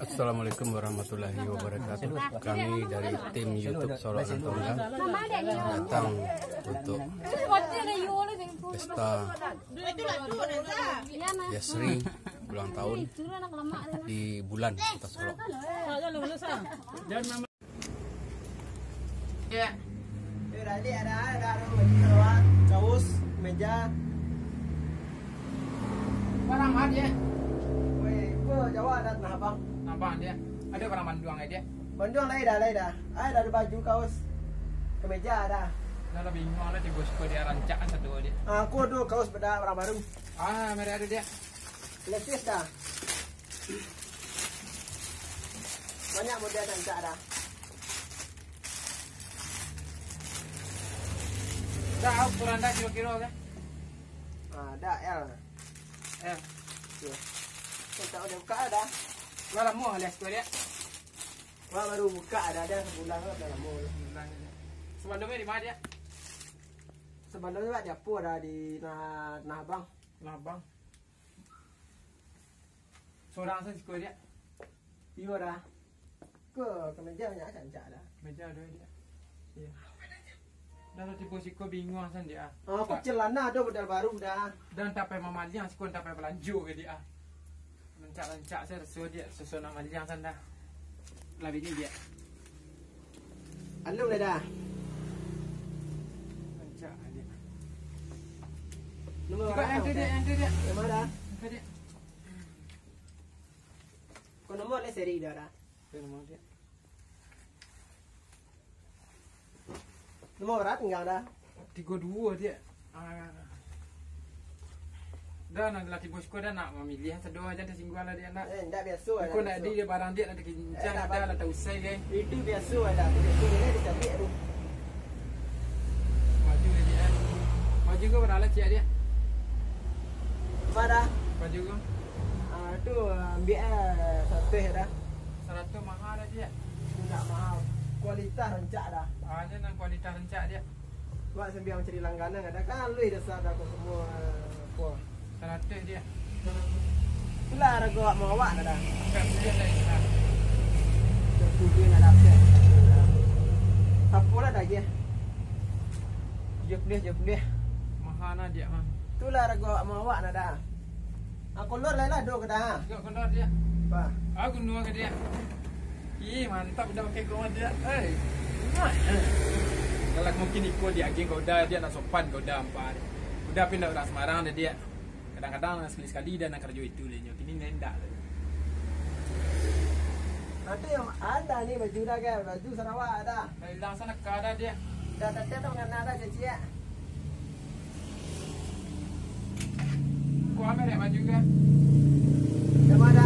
Assalamualaikum warahmatullahi wabarakatuh. Kami dari tim YouTube Solo Antonga datang untuk pesta Yasri ulang tahun di Bulan Kota Solo. Ya. Tadi ada kaos, meja. Barang mana dia? Jawa ada nah bang. Apaan dia? Ada barang banduang ya dia? Banduang lah dah. Ada baju kaos, kemeja ada. Dah lah bingung lah di bosku dia rancak satu dia. Aku tu kaos beda orang baru. Ah, mereka ada dia. Latest dah. Banyak model rancak dah. Dah ukuran dah kilo-kilo kan? Dah L. Eh, Ya. Kita udah buka dah. lah lama alias tu dia. Wah baru buka dah sebulan dah lama. Sebelumnya di mana dia? Sebelumnya dia apa dah di Nah Abang. Nah bang. Seorang saja sekolah dia. Iya dah. Ke meja banyak rancak dah. Meja ada dia. Iya. Dah lah tiba siko bingung san dia. Aku celana ada model baru dah. Dan tak payah mamaliang siko tak payah belanju ke dia. Rancak-rancak saya sesuai dia sesuai nama maliang san dah. Lebih ni dia. Alung dah. Rancak dia. Nombor Cuba yang tu dia, yang tu dia. Yang mana dah? Yang tu dia. Kau nombor le seri dah dah. Tu nama dia. Nombor berat enggak dah. 32 dia. Dah nak lelaki bosku dah nak memilih sedua aja dah singgah lah dia nak. Enggak biasa dah. Aku nak dia barang dia nak kincang dah lah tak usai kan. Itu biasa dah. Biasa ni dia cantik tu. Baju dia. Baju kau berapa cik dia? Mana? Baju kau Tu ambil 100 dah. 100 mahal dah dia. Enggak mahal. Kualitas rancak dah. Ada nak kualitas rancak dia. Buat sambil mencari langganan ada kan lui dasar dah kau semua apa. 100 dia. Itulah harga awak mau awak dah. Bukan dia dah Islam. Tujuh nak dapat. Apa lah dah dia? Dia boleh. Mahal nah dia mah. Itulah harga awak mau awak dah. Aku luar lah do ke dah. Tengok kondor dia. Apa? Aku nuang ke dia. Ih mantap dah pakai kau dia. Kalau mungkin ikut dia geng kau dah dia nak sopan kau dah empat. Udah pindah orang Semarang dah dia. Kadang-kadang sekali-sekali dah nak kerja itu dia. Kini nendak lah. Nanti yang ada ni baju dah kan, baju Sarawak ada. Dari dalam sana ke ada dia. Dah tetap tu dengan ada cecik. Kau ambil baju ke? Yang mana?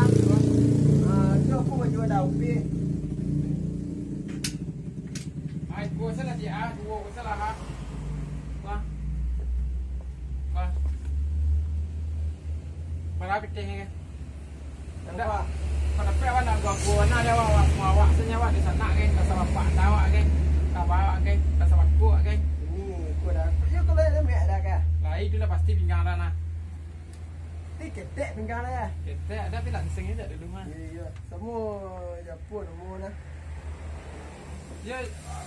Tu aku baju ada upi. Ai gua salah dia, gua salah ha. Wah. Wah. Berapa teh ni? Nampak? Kalau apa awak nak gua nak dia awak semua awak senyawa di sana kan, tak sama pak tahu kan. Tak bawa kan, tak sama ku kan. Ni aku dah. Ya kalau ada mek dah kan. Lah itulah pasti pinggang dah nah. Ni ketek pinggang dah ya. Kita ada tapi langsing aja dulu mah. Ya. Semua Jepun semua dah. Dia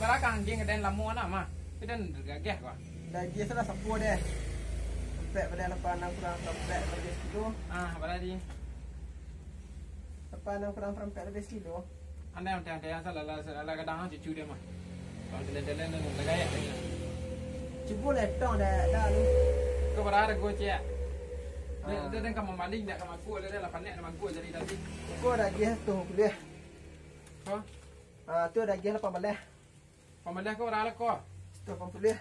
belakang geng dan lama nak mah. Kita gagah kau. Dah dia salah sapu dia. Sampai pada lepas 6 kurang sampai lebih kilo. Ah, berarti Lepas 6 kurang sampai lebih kilo. anda yang salah kadang cucu dia mah. Kalau jalan-jalan nak gaya lagi. Cuba letong dah lu. Kau berada gua cik. Dia kan kamu maling dah kamu aku ada lah panik nama gua jadi tadi. Kau dah dia tu boleh. Kau Tu dah dia 18. pemadah kau berada kau. Tu 80.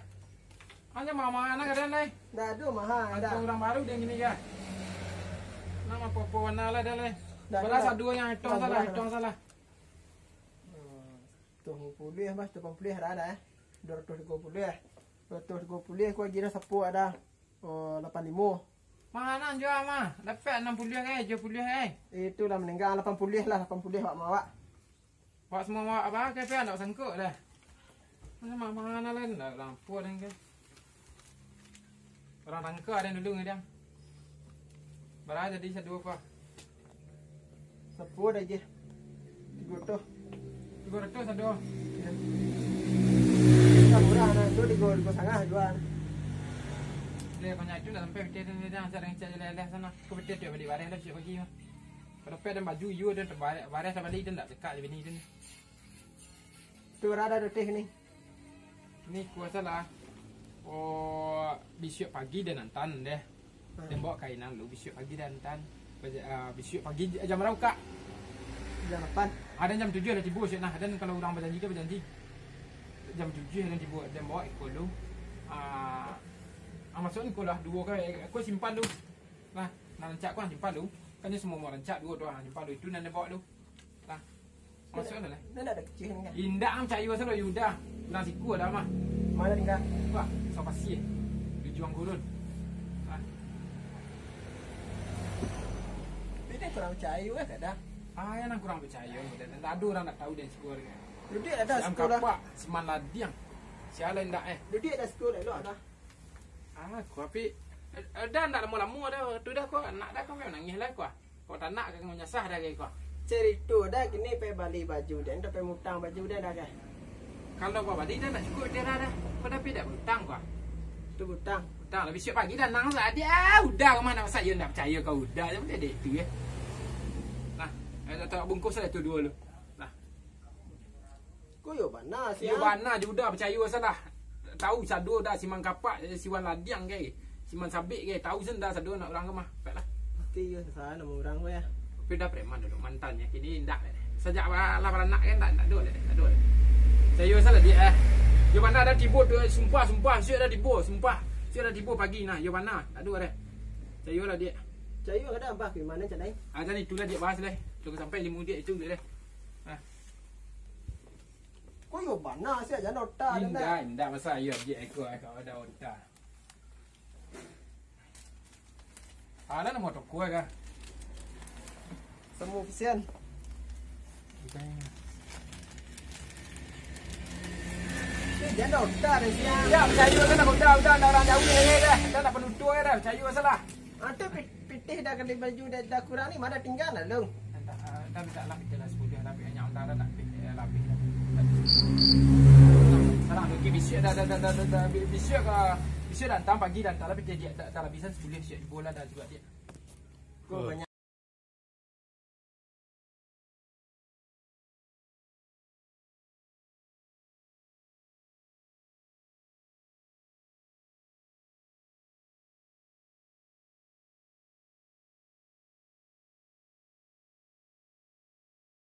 Hanya mama anak ada ni. Dah ada mahal Ada dah. orang baru dia gini kan. Nama popo warna lah dah le. Dah, Belas dah. dua yang hitung Dah, salah, dah. hitung salah. Tu 80 mas, tu 80 dah 220. 220 kau kira sapu ada 85. Mana jual mah? Dapat 60 kan, 70 kan. Itulah meninggal 80 lah, 80 awak mau awak. Buat semua apa ke nak sangkut dah. Mana mana lah dah lampu dah kan. Orang tangka ada dulu dia. Berapa jadi sedua kau? Sapu dah je. 300. 300 sedua. Dah murah nah, tu 300 sangat jual. Dia banyak itu dah sampai betul dia dah cara ngecek jalan sana. Kau betul dia balik barang dah siap pagi mah. Kalau pay dan baju you dan barang dah balik dan tak cekak je bini ni. Tu berada detik ni. Ni kuasa lah. Oh, besok pagi dan nantan deh. Dia bawa kainan lu besok pagi dan nantan. Besok pagi jam berapa kak? Jam 8. Ada jam 7 ada tiba besok nah. Dan kalau orang berjanji dia berjanji. Jam 7 ada tiba dia bawa ikut lu. Maksudnya kau lah dua kau simpan tu. Nah, rancak kau simpan tu. Kan ni semua mau rancak dua doang simpan tu. Itu nanti bawa tu. Nah. Maksudnya lah. Ini ada kecil kan? Indah am cari pasal Yuda. Bilang siku ada mah. Mana tinggal? Wah, so pasir. Dia juang gurun. Nah. Ini kurang percaya juga tak ada. Yang nak kurang percaya. Dan tak ada orang nak tahu dia sekolah dia. Duduk ada Siam sekolah. kapak, seman ladiang. Siapa yang tak Duduk ada sekolah elok dah. Aku tapi dah nak lama-lama dah. Tu dah kau nak dah kau nangis lah kau. Kau tak nak kau nyasah dah kau. Cerita dah kini pergi balik baju dan dah pergi mutang baju dah kan. Kalau kau balik dah tak cukup dia dah. Kau dah pergi dah hutang kau. Tu hutang. Hutang lah besok pagi dah nang lah dia. Udah ke mana masa you nak percaya kau udah je boleh tu ya. Nah, tak bungkus lah tu dua lu. Nah. Kau yo mana sih? Dia mana je udah percaya salah. Tahu sadu dah simang kapak siwan ladiang ke. Siman sabik ke. Tahu sendah sadu nak orang ke mah. Baiklah. Mesti yo sana nama orang kau ya. Tapi dah preman dulu mantannya. Kini indah dah. Sejak lah beranak kan tak ada dah. Tak ada. Saya salah dia Yo mana dah tiba tu sumpah siap dah tiba sumpah. Siap dah tiba pagi nah. Yo mana? Tak ada dah. Saya lah dia. Cai yo ada apa ke mana cadai? Tadi itulah dia bahas dah. Tunggu sampai 5 dia itu dia dah. Kau yo mana sih jangan otak dah. Indah masa yo dia kau ada otak. Ada nama toko ke? Semua ofisian. Jangan otak dah sih. Ya, percaya kan aku udah orang jauh ni dah. Dah nak penutup dah. Percaya salah. Ada pitih dah kali baju dah kurang ni mana tinggal lah long. Dah minta lapis jelas 10 tapi hanya anda dah nak lapis. Sekarang lagi bisik dah bisik dah pagi dan tak lapis dia tak lapisan 10 siap bola dah juga dia. Kau banyak